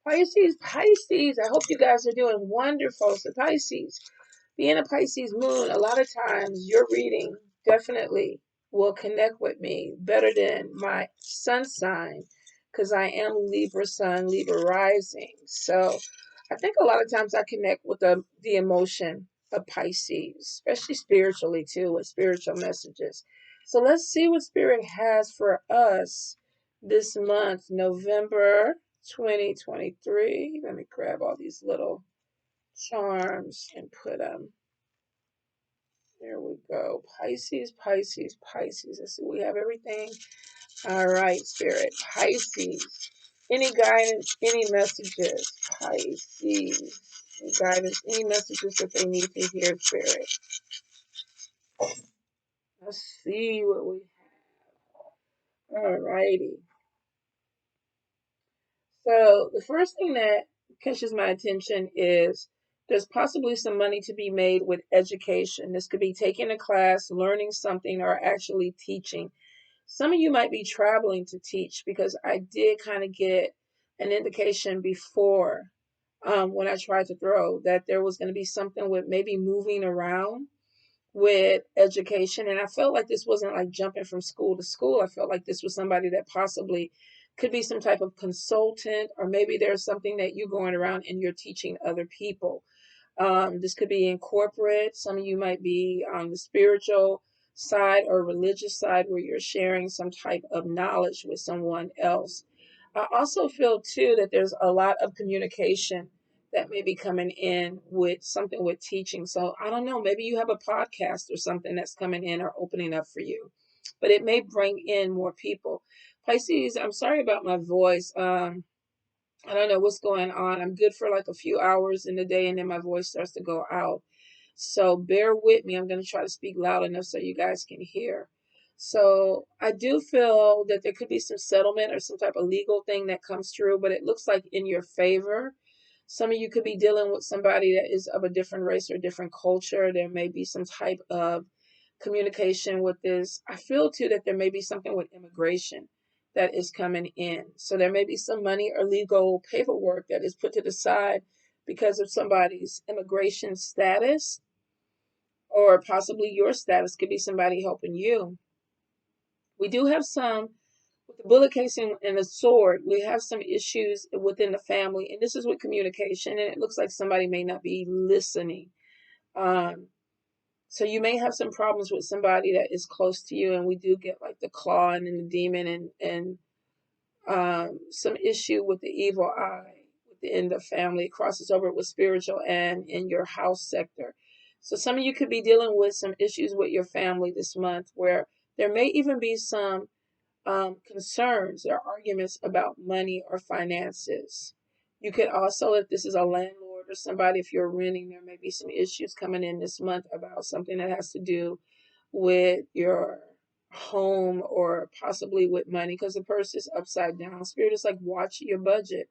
Pisces, I hope you guys are doing wonderful. So Pisces, being a Pisces moon, a lot of times your reading definitely will connect with me better than my sun sign because I am Libra sun, Libra rising. So I think a lot of times I connect with the emotion of Pisces, especially spiritually too, with spiritual messages. So let's see what Spirit has for us this month, November 2023. Let me grab all these little charms and put them. There we go. Pisces, Pisces, Pisces. Let's see, we have everything. All right, Spirit. Pisces. Any guidance, any messages? Pisces. Any guidance, any messages that they need to hear, Spirit? Let's see what we have. All righty. So the first thing that catches my attention is there's possibly some money to be made with education. This could be taking a class, learning something, or actually teaching. Some of you might be traveling to teach because I did kind of get an indication before when I tried to throw that there was going to be something with maybe moving around with education. And I felt like this wasn't like jumping from school to school. I felt like this was somebody that possibly could be some type of consultant, or maybe there's something that you're going around and you're teaching other people. This could be in corporate. Some of you might be on the spiritual side or religious side where you're sharing some type of knowledge with someone else. I also feel too that there's a lot of communication that may be coming in with something with teaching. So I don't know, maybe you have a podcast or something that's coming in or opening up for you, but it may bring in more people. Pisces, I'm sorry about my voice. I don't know what's going on. I'm good for like a few hours in the day and then my voice starts to go out. So bear with me. I'm going to try to speak loud enough so you guys can hear. So I do feel that there could be some settlement or some type of legal thing that comes through, but it looks like in your favor. Some of you could be dealing with somebody that is of a different race or different culture. There may be some type of communication with this. I feel too that there may be something with immigration that is coming in. So there may be some money or legal paperwork that is put to the side because of somebody's immigration status, or possibly your status could be somebody helping you. We do have some, with the bullet casing and the sword, we have some issues within the family, and this is with communication, and it looks like somebody may not be listening. Um, so you may have some problems with somebody that is close to you, and we do get like the claw and the demon and some issue with the evil eye within the family. It crosses over with spiritual and in your house sector. So some of you could be dealing with some issues with your family this month where there may even be some concerns or arguments about money or finances. You could also, if this is a landlord or somebody, if you're renting, there may be some issues coming in this month about something that has to do with your home or possibly with money because the purse is upside down. Spirit is like, watch your budget.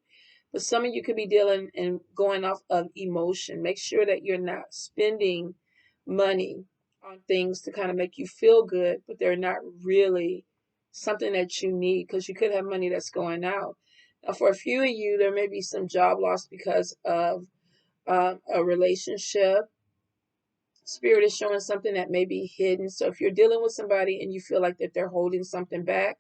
But some of you could be dealing and going off of emotion. Make sure that you're not spending money on things to kind of make you feel good, but they're not really something that you need because you could have money that's going out. Now, for a few of you, there may be some job loss because of a relationship. Spirit is showing something that may be hidden. So if you're dealing with somebody and you feel like that they're holding something back,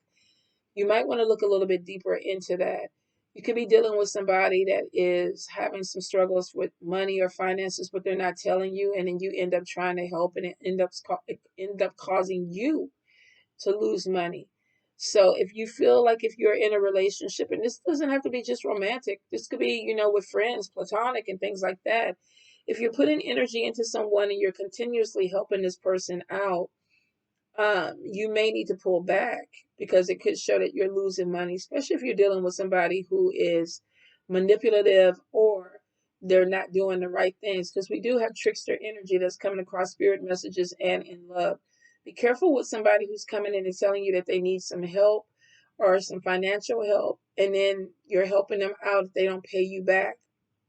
you might want to look a little bit deeper into that. You could be dealing with somebody that is having some struggles with money or finances, but they're not telling you, and then you end up trying to help, and it end up causing you to lose money. So if you feel like if you're in a relationship, and this doesn't have to be just romantic, this could be, with friends, platonic and things like that. If you're putting energy into someone and you're continuously helping this person out, you may need to pull back because it could show that you're losing money, especially if you're dealing with somebody who is manipulative or they're not doing the right things. Because we do have trickster energy that's coming across spirit messages and in love. Be careful with somebody who's coming in and telling you that they need some help or some financial help, and then you're helping them out if they don't pay you back.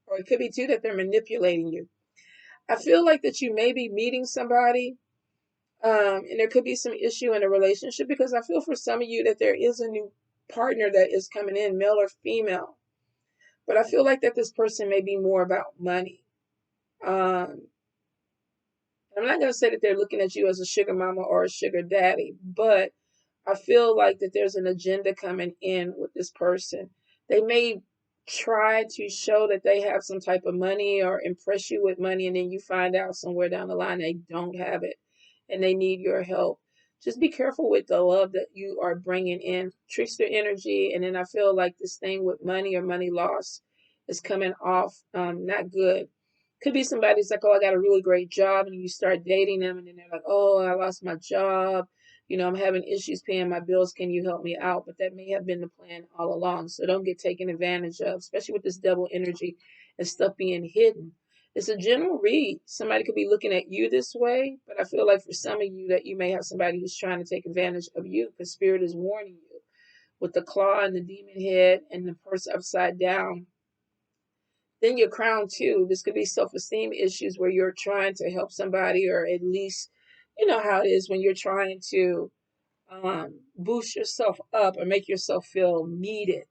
Or it could be too that they're manipulating you. I feel like that you may be meeting somebody and there could be some issue in a relationship because I feel for some of you that there is a new partner that is coming in, male or female. But I feel like that this person may be more about money. Um, I'm not going to say that they're looking at you as a sugar mama or a sugar daddy, but I feel like that there's an agenda coming in with this person. They may try to show that they have some type of money or impress you with money, and then you find out somewhere down the line they don't have it and they need your help. Just be careful with the love that you are bringing in, trickster energy. And then I feel like this thing with money or money loss is coming off not good. Could be somebody's like, oh, I got a really great job, and you start dating them, and then they're like, oh, I lost my job. I'm having issues paying my bills. Can you help me out? But that may have been the plan all along. So don't get taken advantage of, especially with this double energy and stuff being hidden. It's a general read. Somebody could be looking at you this way, but I feel like for some of you that you may have somebody who's trying to take advantage of you because Spirit is warning you with the claw and the demon head and the purse upside down. Then your crown too. This could be self-esteem issues where you're trying to help somebody, or at least you know how it is when you're trying to boost yourself up or make yourself feel needed,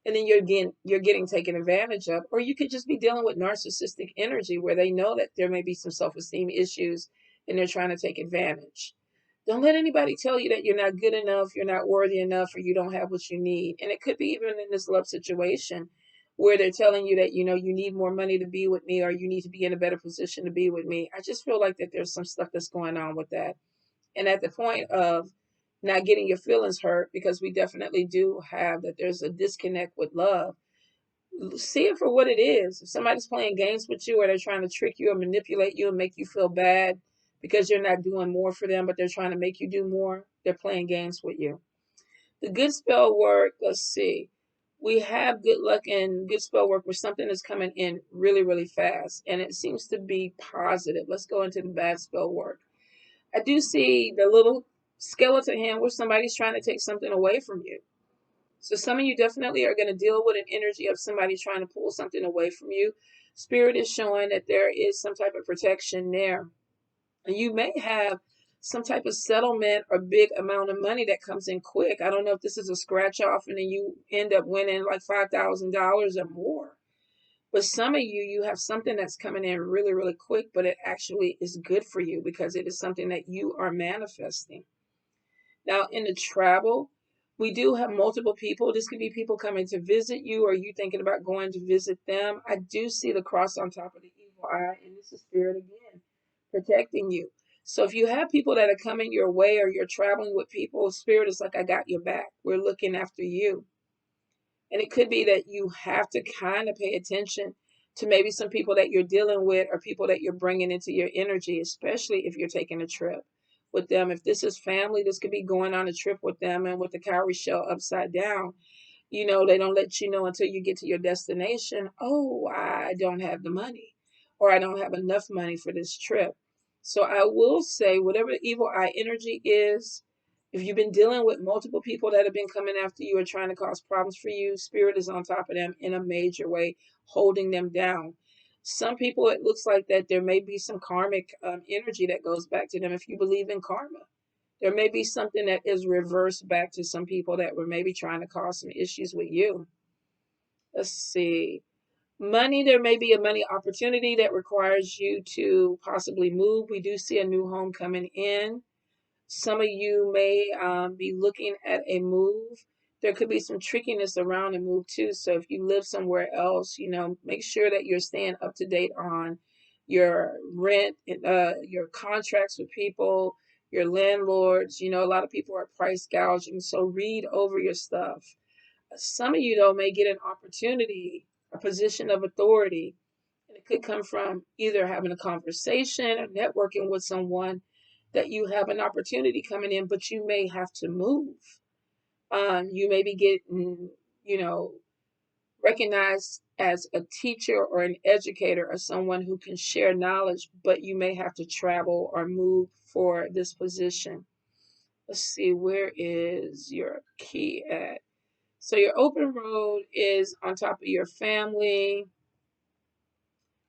and then you're getting taken advantage of. Or you could just be dealing with narcissistic energy where they know that there may be some self-esteem issues and they're trying to take advantage. Don't let anybody tell you that you're not good enough, you're not worthy enough, or you don't have what you need. And it could be even in this love situation where they're telling you that you need more money to be with me, or you need to be in a better position to be with me. I just feel like that there's some stuff that's going on with that. And at the point of not getting your feelings hurt, because we definitely do have that, there's a disconnect with love. See it for what it is. If somebody's playing games with you, or they're trying to trick you or manipulate you and make you feel bad because you're not doing more for them, but they're trying to make you do more, they're playing games with you. The good spell work, let's see. We have good luck and good spell work where something is coming in really, really fast, and it seems to be positive. Let's go into the bad spell work. I do see the little skeleton hand where somebody's trying to take something away from you. So some of you definitely are going to deal with an energy of somebody trying to pull something away from you. Spirit is showing that there is some type of protection there. And you may have some type of settlement or big amount of money that comes in quick. I don't know if this is a scratch off and then you end up winning like $5,000 or more. But some of you have something that's coming in really, really quick, but it actually is good for you because it is something that you are manifesting. Now, in the travel, we do have multiple people. This could be people coming to visit you, or you thinking about going to visit them. I do see the cross on top of the evil eye, and this is Spirit again, protecting you. So if you have people that are coming your way, or you're traveling with people, Spirit is like, I got your back. We're looking after you. And it could be that you have to kind of pay attention to maybe some people that you're dealing with, or people that you're bringing into your energy, especially if you're taking a trip with them. If this is family, this could be going on a trip with them, and with the cowrie shell upside down. They don't let you know until you get to your destination. Oh, I don't have the money, or I don't have enough money for this trip. So I will say, whatever the evil eye energy is, if you've been dealing with multiple people that have been coming after you or trying to cause problems for you, Spirit is on top of them in a major way, holding them down. Some people, it looks like that there may be some karmic energy that goes back to them. If you believe in karma, there may be something that is reversed back to some people that were maybe trying to cause some issues with you. Let's see. Money, there may be a money opportunity that requires you to possibly move. We do see a new home coming in. Some of you may be looking at a move. There could be some trickiness around a move too. So if you live somewhere else, make sure that you're staying up to date on your rent, your contracts with people, your landlords. A lot of people are price gouging. So read over your stuff. Some of you, though, may get an opportunity, a position of authority. And it could come from either having a conversation or networking with someone that you have an opportunity coming in, but you may have to move. You may be getting, recognized as a teacher or an educator or someone who can share knowledge, but you may have to travel or move for this position. Let's see, where is your key at? So your open road is on top of your family.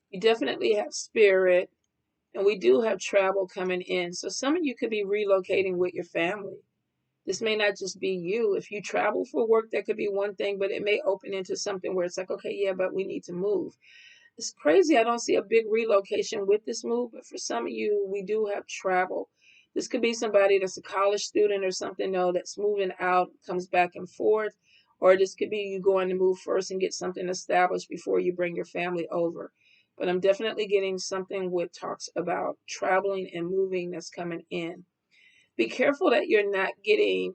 You definitely have spirit. And we do have travel coming in. So some of you could be relocating with your family. This may not just be you. If you travel for work, that could be one thing, but it may open into something where it's like, okay, yeah, but we need to move. It's crazy. I don't see a big relocation with this move, but for some of you, we do have travel. This could be somebody that's a college student or something, though, that's moving out, comes back and forth. Or this could be you going to move first and get something established before you bring your family over. But I'm definitely getting something with talks about traveling and moving that's coming in. Be careful that you're not getting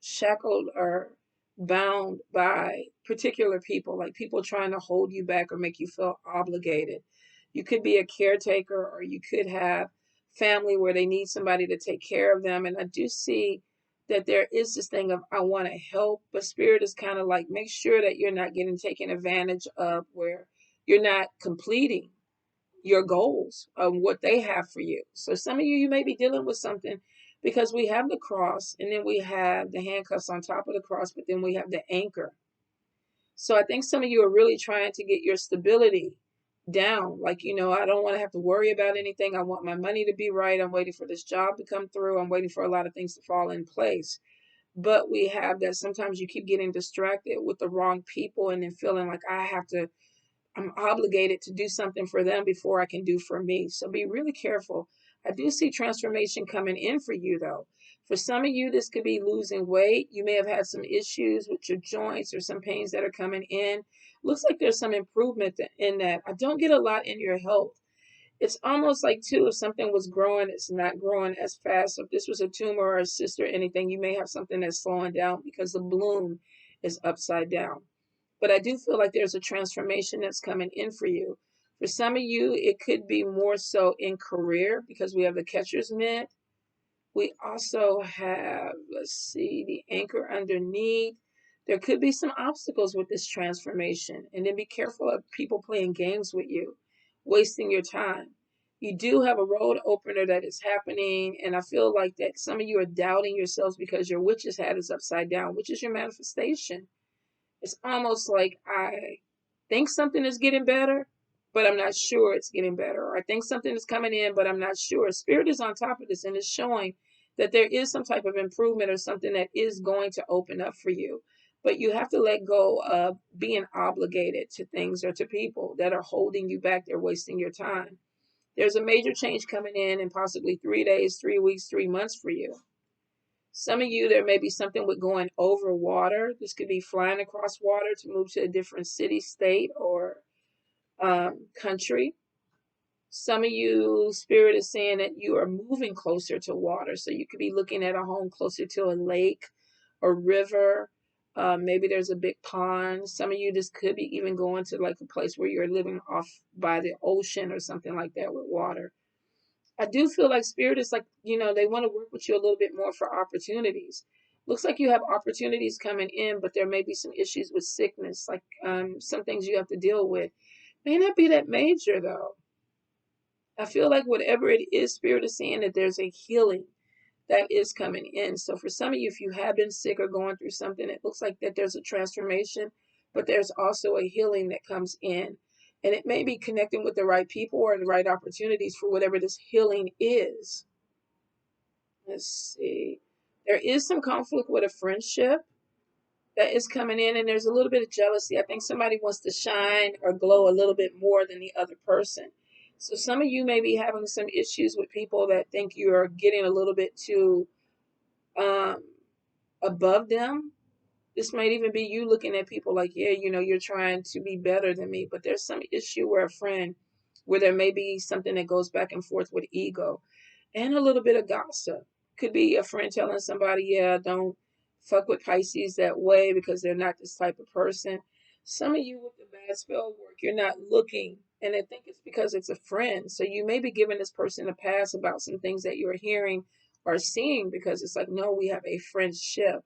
shackled or bound by particular people, like people trying to hold you back or make you feel obligated. You could be a caretaker, or you could have family where they need somebody to take care of them. And I do see that there is this thing of, I want to help, but spirit is kind of like, make sure that you're not getting taken advantage of, where you're not completing your goals of what they have for you. So some of you, you may be dealing with something, because we have the cross and then we have the handcuffs on top of the cross, but then we have the anchor. So I think some of you are really trying to get your stability down. Like, I don't want to have to worry about anything. I want my money to be right. I'm waiting for this job to come through. I'm waiting for a lot of things to fall in place. But we have that sometimes you keep getting distracted with the wrong people and then feeling like I'm obligated to do something for them before I can do for me. So be really careful. I do see transformation coming in for you, though. For some of you, this could be losing weight. You may have had some issues with your joints or some pains that are coming in. Looks like there's some improvement in that. I don't get a lot in your health. It's almost like, too, if something was growing, it's not growing as fast. So if this was a tumor or a cyst or anything, you may have something that's slowing down because the bloom is upside down. But I do feel like there's a transformation that's coming in for you. For some of you, it could be more so in career, because we have the catcher's mitt. We also have, let's see, the anchor underneath. There could be some obstacles with this transformation. And then be careful of people playing games with you, wasting your time. You do have a road opener that is happening. And I feel like that some of you are doubting yourselves because your witch's hat is upside down, which is your manifestation. It's almost like I think something is getting better, but I'm not sure it's getting better. Or I think something is coming in, but I'm not sure. Spirit is on top of this and it's showing that there is some type of improvement or something that is going to open up for you. But you have to let go of being obligated to things or to people that are holding you back. They're wasting your time. There's a major change coming in possibly 3 days, 3 weeks, 3 months for you. Some of you, there may be something with going over water. This could be flying across water to move to a different city, state, or country. Some of you, Spirit is saying that you are moving closer to water. So you could be looking at a home closer to a lake or river. Maybe there's a big pond. Some of you, this could be even going to like a place where you're living off by the ocean or something like that with water. I do feel like Spirit is like, they want to work with you a little bit more for opportunities. Looks like you have opportunities coming in, but there may be some issues with sickness, like some things you have to deal with. May not be that major, though. I feel like whatever it is, Spirit is saying that there's a healing that is coming in. So for some of you, if you have been sick or going through something, it looks like that there's a transformation, but there's also a healing that comes in. And it may be connecting with the right people or the right opportunities for whatever this healing is. Let's see. There is some conflict with a friendship that is coming in, and there's a little bit of jealousy. I think somebody wants to shine or glow a little bit more than the other person. So some of you may be having some issues with people that think you are getting a little bit too above them. This might even be you looking at people like, yeah, you're trying to be better than me. But there's some issue where a friend, where there may be something that goes back and forth with ego and a little bit of gossip. Could be a friend telling somebody, yeah, don't fuck with Pisces that way because they're not this type of person. Some of you with the bad spell work, you're not looking, and I think it's because it's a friend. So you may be giving this person a pass about some things that you're hearing or seeing, because it's like, no, we have a friendship.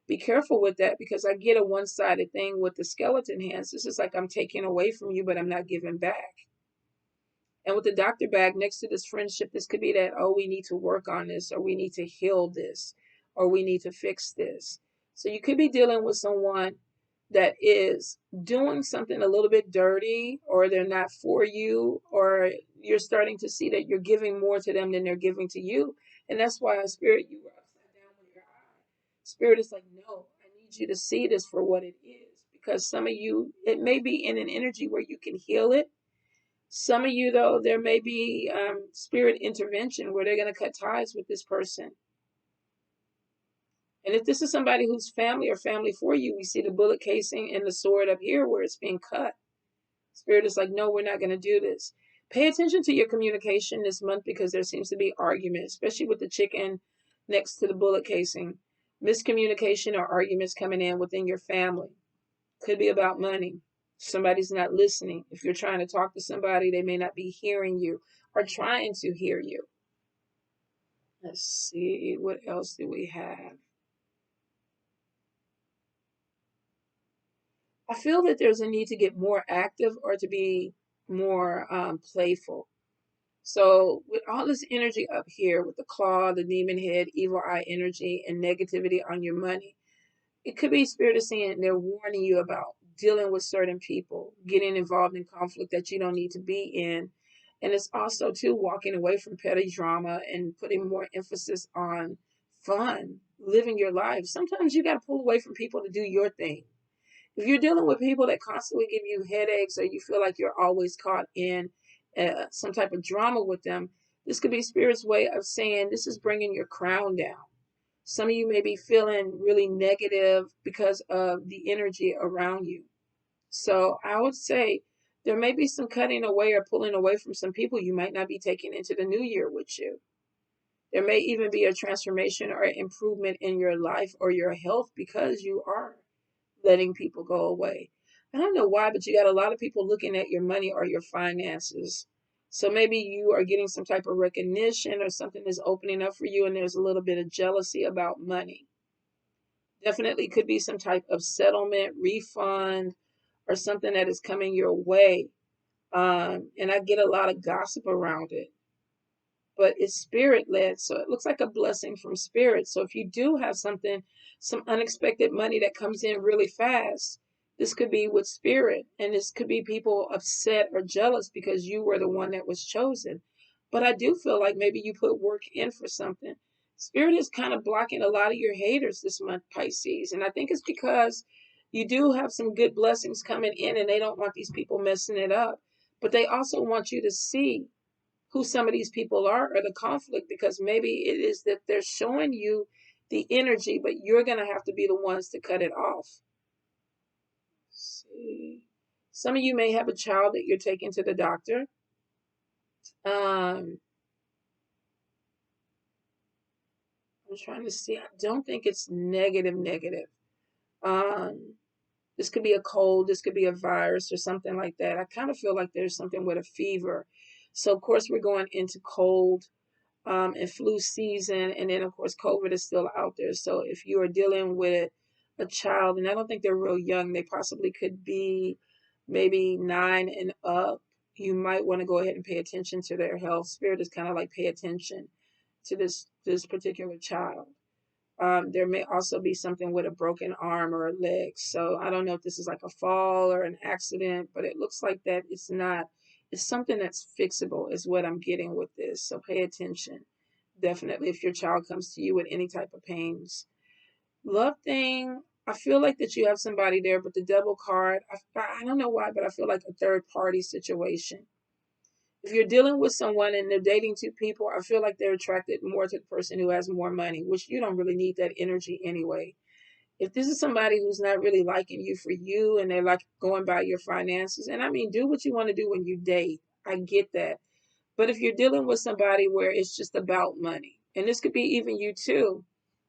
Be careful with that, because I get a one-sided thing with the skeleton hands. This is like I'm taking away from you, but I'm not giving back. And with the doctor bag next to this friendship, this could be that, oh, we need to work on this, or we need to heal this, or we need to fix this. So you could be dealing with someone that is doing something a little bit dirty, or they're not for you, or you're starting to see that you're giving more to them than they're giving to you. And that's why, Spirit, you were upside down with your eyes. Spirit is like, no, I need you to see this for what it is. Because some of you, it may be in an energy where you can heal it. Some of you, though, there may be spirit intervention where they're going to cut ties with this person. And if this is somebody who's family or family for you, we see the bullet casing and the sword up here where it's being cut. Spirit is like, no, we're not going to do this. Pay attention to your communication this month because there seems to be arguments, especially with the chicken next to the bullet casing. Miscommunication or arguments coming in within your family. Could be about money. Somebody's not listening. If you're trying to talk to somebody, they may not be hearing you or trying to hear you. Let's see, what else do we have? I feel that there's a need to get more active or to be more playful. So with all this energy up here, with the claw, the demon head, evil eye energy, and negativity on your money, it could be Spirit is saying they're warning you about dealing with certain people, getting involved in conflict that you don't need to be in. And it's also, too, walking away from petty drama and putting more emphasis on fun, living your life. Sometimes you got to pull away from people to do your thing. If you're dealing with people that constantly give you headaches or you feel like you're always caught in some type of drama with them, this could be Spirit's way of saying this is bringing your crown down. Some of you may be feeling really negative because of the energy around you. So I would say there may be some cutting away or pulling away from some people you might not be taking into the new year with you. There may even be a transformation or improvement in your life or your health because you are letting people go away. I don't know why, but you got a lot of people looking at your money or your finances. So maybe you are getting some type of recognition or something is opening up for you and there's a little bit of jealousy about money. Definitely could be some type of settlement, refund, or something that is coming your way. And I get a lot of gossip around it. But it's spirit led, so it looks like a blessing from spirit. So if you do have something, some unexpected money that comes in really fast, this could be with spirit, and this could be people upset or jealous because you were the one that was chosen. But I do feel like maybe you put work in for something. Spirit is kind of blocking a lot of your haters this month, Pisces, and I think it's because you do have some good blessings coming in, and they don't want these people messing it up. But they also want you to see who some of these people are or the conflict, because maybe it is that they're showing you the energy, but you're going to have to be the ones to cut it off. Let's see. Some of you may have a child that you're taking to the doctor. I'm trying to see. I don't think it's negative. This could be a cold. This could be a virus or something like that. I kind of feel like there's something with a fever. So, of course, we're going into cold and flu season. And then, of course, COVID is still out there. So if you are dealing with a child, and I don't think they're real young, they possibly could be maybe 9 and up, you might want to go ahead and pay attention to their health. Spirit is kind of like pay attention to this particular child. There may also be something with a broken arm or a leg. So I don't know if this is like a fall or an accident, but it looks like that it's not. It's something that's fixable is what I'm getting with this. So pay attention. Definitely if your child comes to you with any type of pains. Love thing, I feel like that you have somebody there, but the devil card, I don't know why, but I feel like a third party situation. If you're dealing with someone and they're dating two people, I feel like they're attracted more to the person who has more money, which you don't really need that energy anyway. If this is somebody who's not really liking you for you and they're like going by your finances, and I mean, do what you want to do when you date. I get that. But if you're dealing with somebody where it's just about money, and this could be even you too,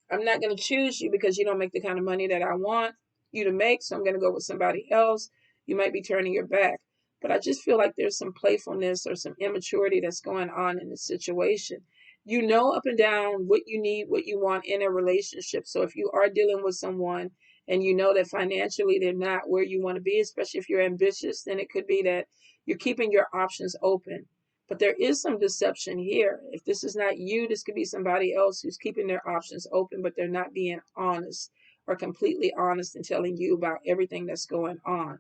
I'm not going to choose you because you don't make the kind of money that I want you to make. So I'm going to go with somebody else. You might be turning your back. But I just feel like there's some playfulness or some immaturity that's going on in this situation. You know up and down what you need, what you want in a relationship. So if you are dealing with someone and you know that financially they're not where you want to be, especially if you're ambitious, then it could be that you're keeping your options open. But there is some deception here. If this is not you, this could be somebody else who's keeping their options open, but they're not being honest or completely honest and telling you about everything that's going on.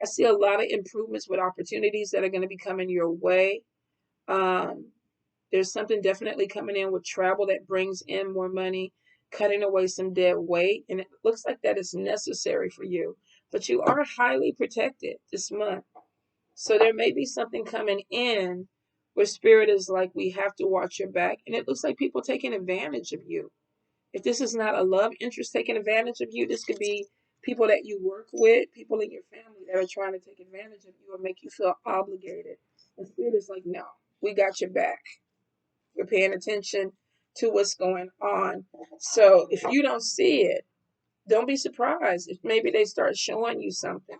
I see a lot of improvements with opportunities that are going to be coming your way. There's something definitely coming in with travel that brings in more money. cutting away some dead weight, and it looks like that is necessary for you. But you are highly protected this month. So there may be something coming in where spirit is like, we have to watch your back. And it looks like people taking advantage of you. If this is not a love interest taking advantage of you, this could be people that you work with, people in your family that are trying to take advantage of you or make you feel obligated. And spirit is like, no, we got your back. We're paying attention to what's going on. So if you don't see it, don't be surprised if maybe they start showing you something,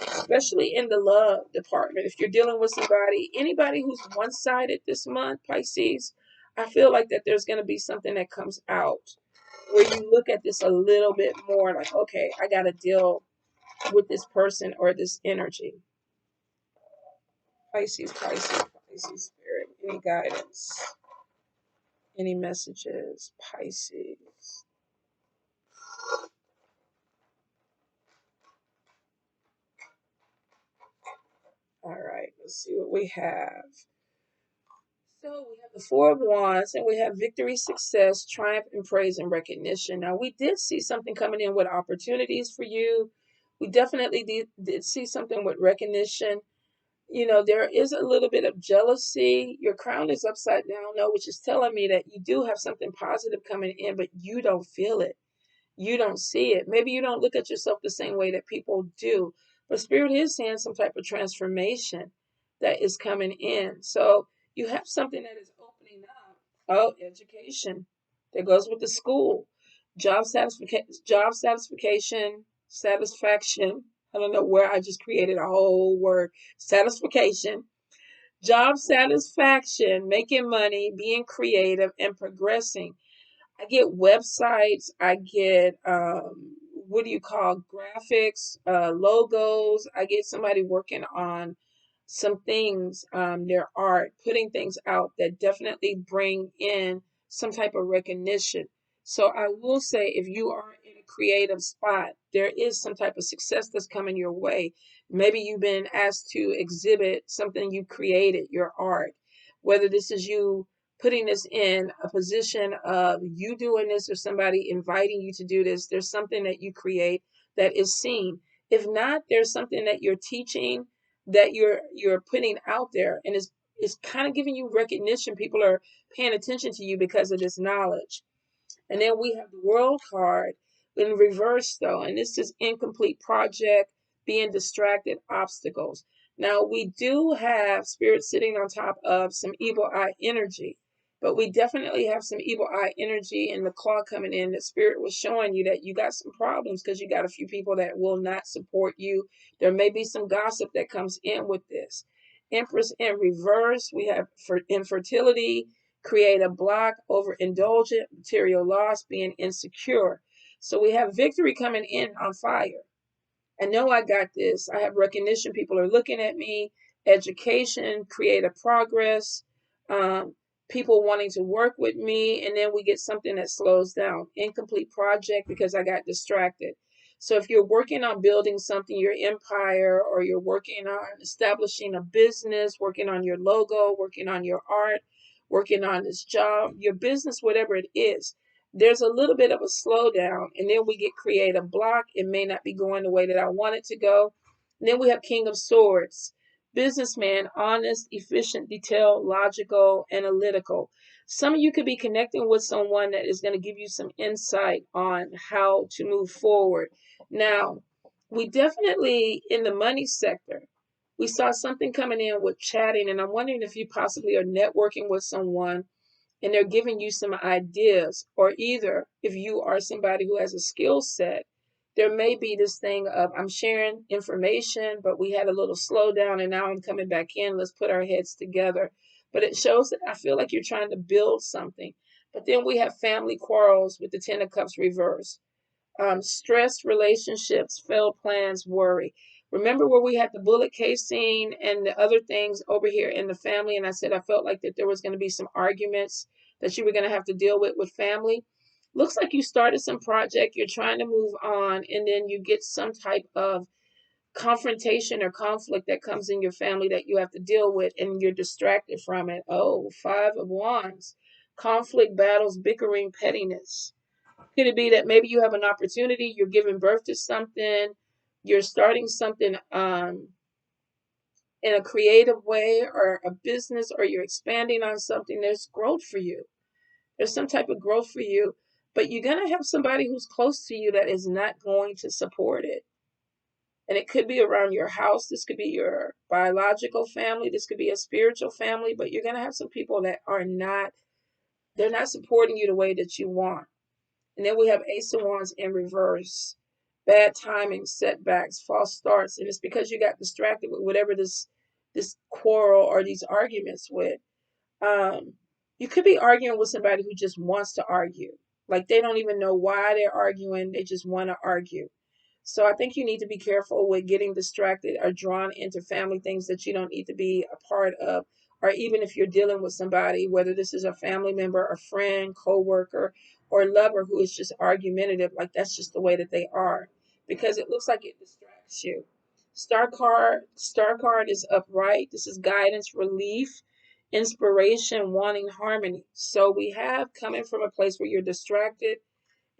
especially in the love department. If you're dealing with somebody, anybody who's one-sided this month, Pisces, I feel like that there's going to be something that comes out where you look at this a little bit more like, okay, I got to deal with this person or this energy. Pisces, Pisces, Pisces spirit, any guidance, any messages, Pisces. All right, let's see what we have. So we have the Four of Wands, and we have victory, success, triumph, and praise and recognition. Now, we did see something coming in with opportunities for you. We definitely did see something with recognition. You know, there is a little bit of jealousy. Your crown is upside down, though, which is telling me that you do have something positive coming in, but you don't feel it. You don't see it. Maybe you don't look at yourself the same way that people do. But Spirit is saying some type of transformation that is coming in. So you have something that is opening up. Oh, education. That goes with the school. Satisfaction. I don't know where I just created a whole word. Satisfaction. Job satisfaction, making money, being creative, and progressing. I get websites, I get what do you call graphics, logos. I get somebody working on some things, their art, putting things out that definitely bring in some type of recognition. So I will say, if you are in a creative spot, there is some type of success that's coming your way. Maybe you've been asked to exhibit something you created, your art, whether this is you putting this in a position of you doing this or somebody inviting you to do this. There's something that you create that is seen. If not, there's something that you're teaching, that you're putting out there, and it's kind of giving you recognition. People are paying attention to you because of this knowledge. And then we have the World card in reverse, though, and this is incomplete project, being distracted, obstacles. Now, we do have Spirit sitting on top of some evil eye energy, but we definitely have some evil eye energy in the claw coming in. The Spirit was showing you that you got some problems because you got a few people that will not support you. There may be some gossip that comes in with this. Empress in reverse, we have for infertility, create a block, overindulgent, material loss, being insecure. So we have victory coming in on fire. I know I got this. I have recognition. People are looking at me. Education, creative progress, people wanting to work with me. And then we get something that slows down. Incomplete project because I got distracted. So if you're working on building something, your empire, or you're working on establishing a business, working on your logo, working on your art, working on this job, your business, whatever it is, there's a little bit of a slowdown, and then we get creative block. It may not be going the way that I want it to go. And then we have King of Swords, businessman, honest, efficient, detailed, logical, analytical. Some of you could be connecting with someone that is going to give you some insight on how to move forward. Now, we definitely, in the money sector, we saw something coming in with chatting, and I'm wondering if you possibly are networking with someone and they're giving you some ideas, or either if you are somebody who has a skill set, there may be this thing of, I'm sharing information, but we had a little slowdown and now I'm coming back in. Let's put our heads together. But it shows that I feel like you're trying to build something. But then we have family quarrels with the Ten of Cups reversed. Stress, relationships, failed plans, worry. Remember where we had the bullet casing and the other things over here in the family, and I said I felt like that there was going to be some arguments that you were going to have to deal with family. Looks like you started some project, you're trying to move on, and then you get some type of confrontation or conflict that comes in your family that you have to deal with, and you're distracted from it. Oh, Five of Wands. Conflict, battles, bickering, pettiness. Could it be that maybe you have an opportunity, you're giving birth to something, you're starting something in a creative way, or a business, or you're expanding on something? There's growth for you. There's some type of growth for you, but you're going to have somebody who's close to you that is not going to support it. And it could be around your house. This could be your biological family. This could be a spiritual family, but you're going to have some people that are not, they're not supporting you the way that you want. And then we have Ace of Wands in reverse. Bad timing, setbacks, false starts. And it's because you got distracted with whatever this quarrel or these arguments with. Um, you could be arguing with somebody who just wants to argue. Like they don't even know why they're arguing. They just want to argue. So I think you need to be careful with getting distracted or drawn into family things that you don't need to be a part of. Or even if you're dealing with somebody, whether this is a family member, a friend, co-worker, or lover who is just argumentative, like that's just the way that they are. Because it looks like it distracts you. Star card is upright. This is guidance, relief, inspiration, wanting harmony. So we have coming from a place where you're distracted,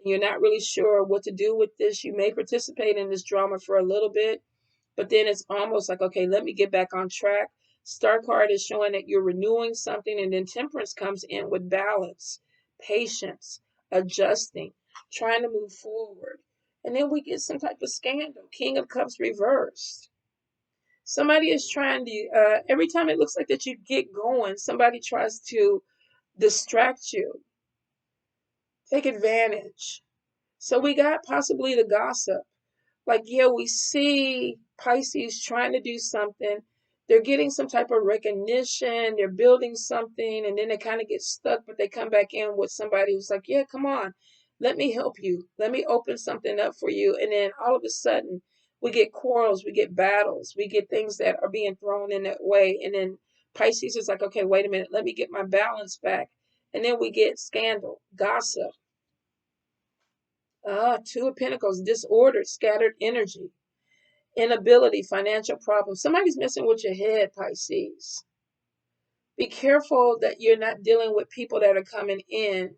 you're not really sure what to do with this. You may participate in this drama for a little bit, but then it's almost like, okay, let me get back on track. Star card is showing that you're renewing something, and then temperance comes in with balance, patience, adjusting, trying to move forward. And then we get some type of scandal. King of Cups reversed. Somebody is trying to, every time it looks like that you get going, somebody tries to distract you, take advantage. So we got possibly the gossip. Like, yeah, we see Pisces trying to do something. They're getting some type of recognition. They're building something, and then they kind of get stuck, but they come back in with somebody who's like, yeah, come on, let me help you. Let me open something up for you. And then all of a sudden, we get quarrels, we get battles, we get things that are being thrown in that way. And then Pisces is like, okay, wait a minute, let me get my balance back. And then we get scandal, gossip. Two of Pentacles, disorder, scattered energy, inability, financial problems. Somebody's messing with your head, Pisces. Be careful that you're not dealing with people that are coming in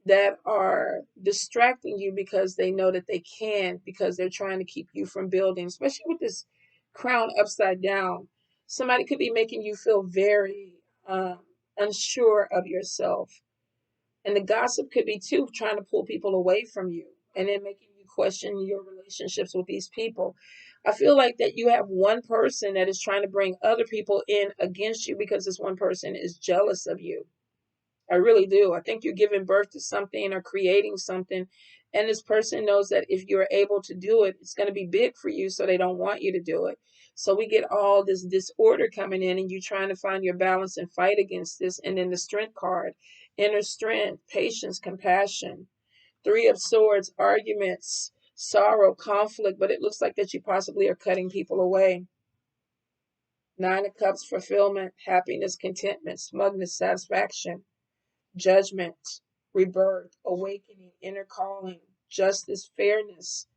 that are distracting you because they know that they can, because they're trying to keep you from building, especially with this crown upside down. Somebody could be making you feel very unsure of yourself. And the gossip could be too, trying to pull people away from you and then making you question your relationships with these people. I feel like that you have one person that is trying to bring other people in against you because this one person is jealous of you. I really do. I think you're giving birth to something or creating something. And this person knows that if you're able to do it, it's going to be big for you. So they don't want you to do it. So we get all this disorder coming in, and you trying to find your balance and fight against this. And then the strength card, inner strength, patience, compassion. Three of Swords, arguments, sorrow, conflict. But it looks like that you possibly are cutting people away. Nine of Cups, fulfillment, happiness, contentment, smugness, satisfaction. Judgment, rebirth, awakening, inner calling, justice, fairness,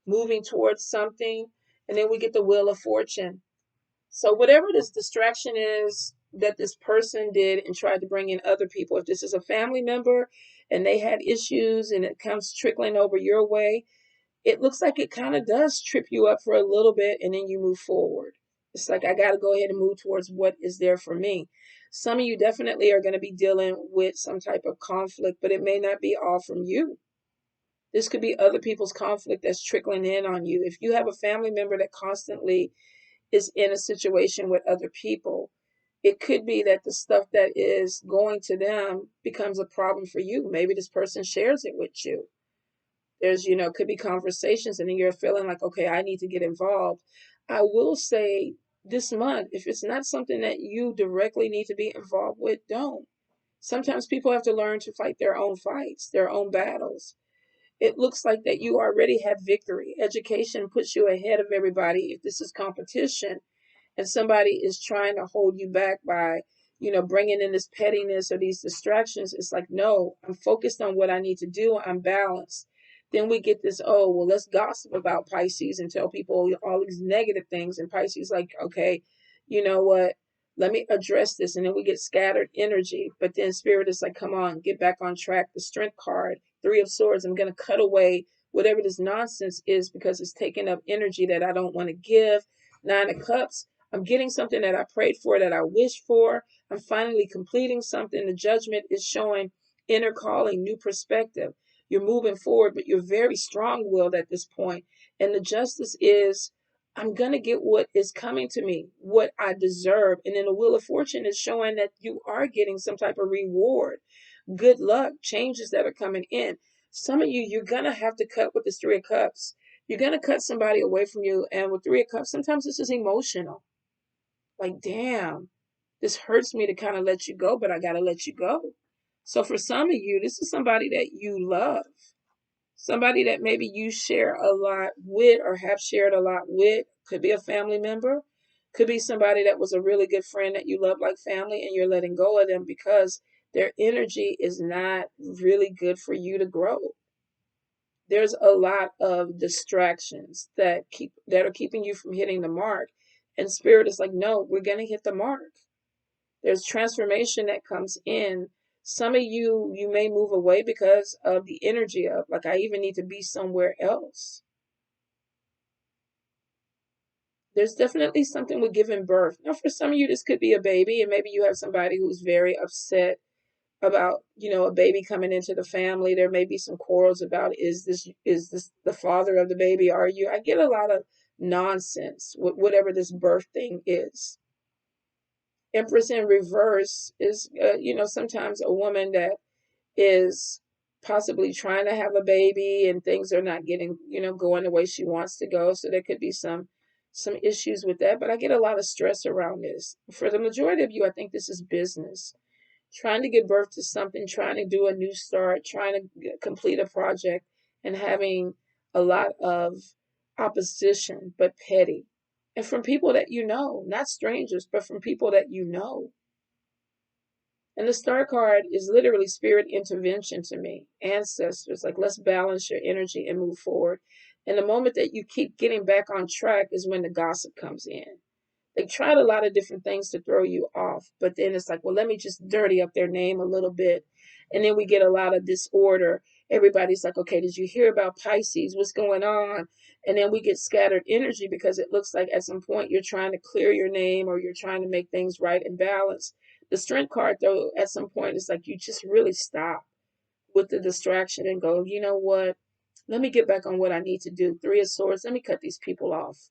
moving towards something. And then we get the Wheel of Fortune. So whatever this distraction is that this person did and tried to bring in other people, if this is a family member and they had issues and it comes trickling over your way, it looks like it kind of does trip you up for a little bit, and then you move forward. It's like, I got to go ahead and move towards what is there for me. Some of you definitely are going to be dealing with some type of conflict, but it may not be all from you. This could be other people's conflict that's trickling in on you. If you have a family member that constantly is in a situation with other people, it could be that the stuff that is going to them becomes a problem for you. Maybe this person shares it with you. There's, could be conversations, and then you're feeling like, okay, I need to get involved. I will say this month, if it's not something that you directly need to be involved with, don't. Sometimes people have to learn to fight their own fights, their own battles. It looks like that you already have victory. Education puts you ahead of everybody. If this is competition, and somebody is trying to hold you back by, bringing in this pettiness or these distractions, it's like, no, I'm focused on what I need to do. I'm balanced. Then we get this, oh, well, let's gossip about Pisces and tell people all these negative things. And Pisces like, okay, you know what? Let me address this. And then we get scattered energy. But then Spirit is like, come on, get back on track. The Strength card, Three of Swords. I'm going to cut away whatever this nonsense is because it's taking up energy that I don't want to give. Nine of Cups. I'm getting something that I prayed for, that I wished for. I'm finally completing something. The Judgment is showing inner calling, new perspective. You're moving forward, but you're very strong-willed at this point. And the Justice is, I'm going to get what is coming to me, what I deserve. And then the Wheel of Fortune is showing that you are getting some type of reward, good luck, changes that are coming in. Some of you, you're going to have to cut with this Three of Cups. You're going to cut somebody away from you. And with Three of Cups, sometimes this is emotional. Like, damn, this hurts me to kind of let you go, but I got to let you go. So for some of you, this is somebody that you love. Somebody that maybe you share a lot with or have shared a lot with. Could be a family member. Could be somebody that was a really good friend that you love like family, and you're letting go of them because their energy is not really good for you to grow. There's a lot of distractions that are keeping you from hitting the mark. And Spirit is like, no, we're going to hit the mark. There's transformation that comes in. Some of you, you may move away because of the energy of, like, I even need to be somewhere else. There's definitely something with giving birth. Now, for some of you, this could be a baby, and maybe you have somebody who's very upset about, a baby coming into the family. There may be some quarrels about, is this the father of the baby? Are you? I get a lot of nonsense with whatever this birth thing is. Empress in reverse is, sometimes a woman that is possibly trying to have a baby and things are not getting, going the way she wants to go. So there could be some issues with that. But I get a lot of stress around this. For the majority of you, I think this is business. Trying to give birth to something, trying to do a new start, trying to complete a project, and having a lot of opposition, but petty. And from people that you know, not strangers, but from people that you know. And the Star card is literally spirit intervention to me. Ancestors, like, let's balance your energy and move forward. And the moment that you keep getting back on track is when the gossip comes in. They tried a lot of different things to throw you off, but then it's like, well, let me just dirty up their name a little bit. And then we get a lot of disorder. Everybody's like, okay, did you hear about Pisces? What's going on? And then we get scattered energy because it looks like at some point you're trying to clear your name or you're trying to make things right and balanced. The Strength card, though, at some point, it's like you just really stop with the distraction and go, you know what? Let me get back on what I need to do. Three of Swords, let me cut these people off.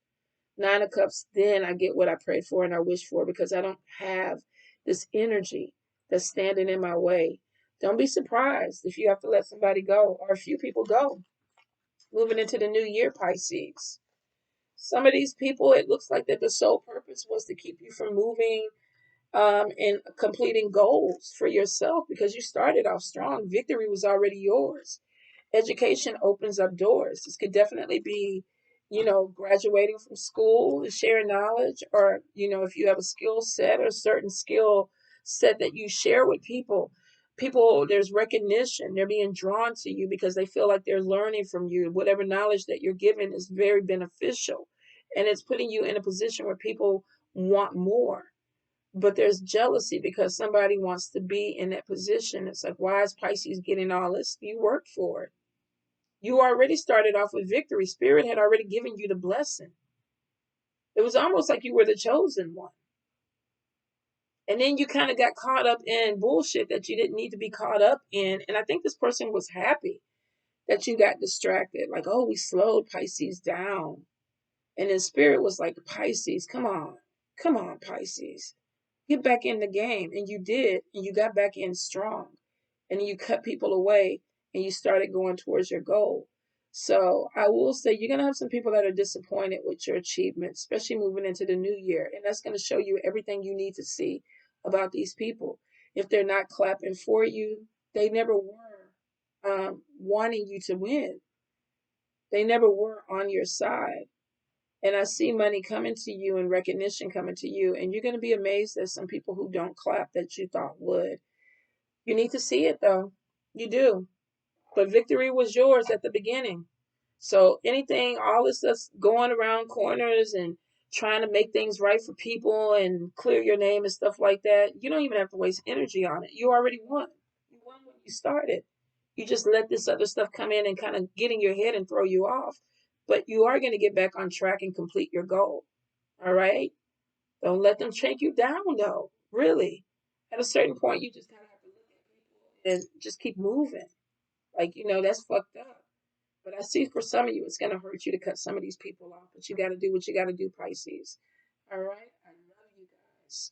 Nine of Cups, then I get what I prayed for and I wish for because I don't have this energy that's standing in my way. Don't be surprised if you have to let somebody go or a few people go. Moving into the new year, Pisces. Some of these people, it looks like that the sole purpose was to keep you from moving and completing goals for yourself because you started off strong. Victory was already yours. Education opens up doors. This could definitely be, graduating from school and sharing knowledge, or, if you have a skill set or a certain skill set that you share with people, there's recognition. They're being drawn to you because they feel like they're learning from you. Whatever knowledge that you're giving is very beneficial, and it's putting you in a position where people want more. But there's jealousy because somebody wants to be in that position. It's like, why is Pisces getting all this? You worked for it. You already started off with victory. Spirit had already given you the blessing. It was almost like you were the chosen one. And then you kind of got caught up in bullshit that you didn't need to be caught up in. And I think this person was happy that you got distracted. Like, oh, we slowed Pisces down. And then Spirit was like, Pisces, come on. Come on, Pisces. Get back in the game. And you did. And you got back in strong. And you cut people away and you started going towards your goal. So I will say you're going to have some people that are disappointed with your achievements, especially moving into the new year. And that's going to show you everything you need to see about these people. If they're not clapping for you, they never were wanting you to win. They never were on your side. And I see money coming to you and recognition coming to you. And you're going to be amazed at some people who don't clap that you thought would. You need to see it, though. You do. But victory was yours at the beginning. So anything, all this that's going around corners and trying to make things right for people and clear your name and stuff like that, you don't even have to waste energy on it. You already won. You won when you started. You just let this other stuff come in and kind of get in your head and throw you off. But you are going to get back on track and complete your goal. All right? Don't let them take you down, though. Really. At a certain point, you just kind of have to look at people and just keep moving. Like, that's fucked up. But I see for some of you, it's going to hurt you to cut some of these people off. But you got to do what you got to do, Pisces. All right? I love you guys.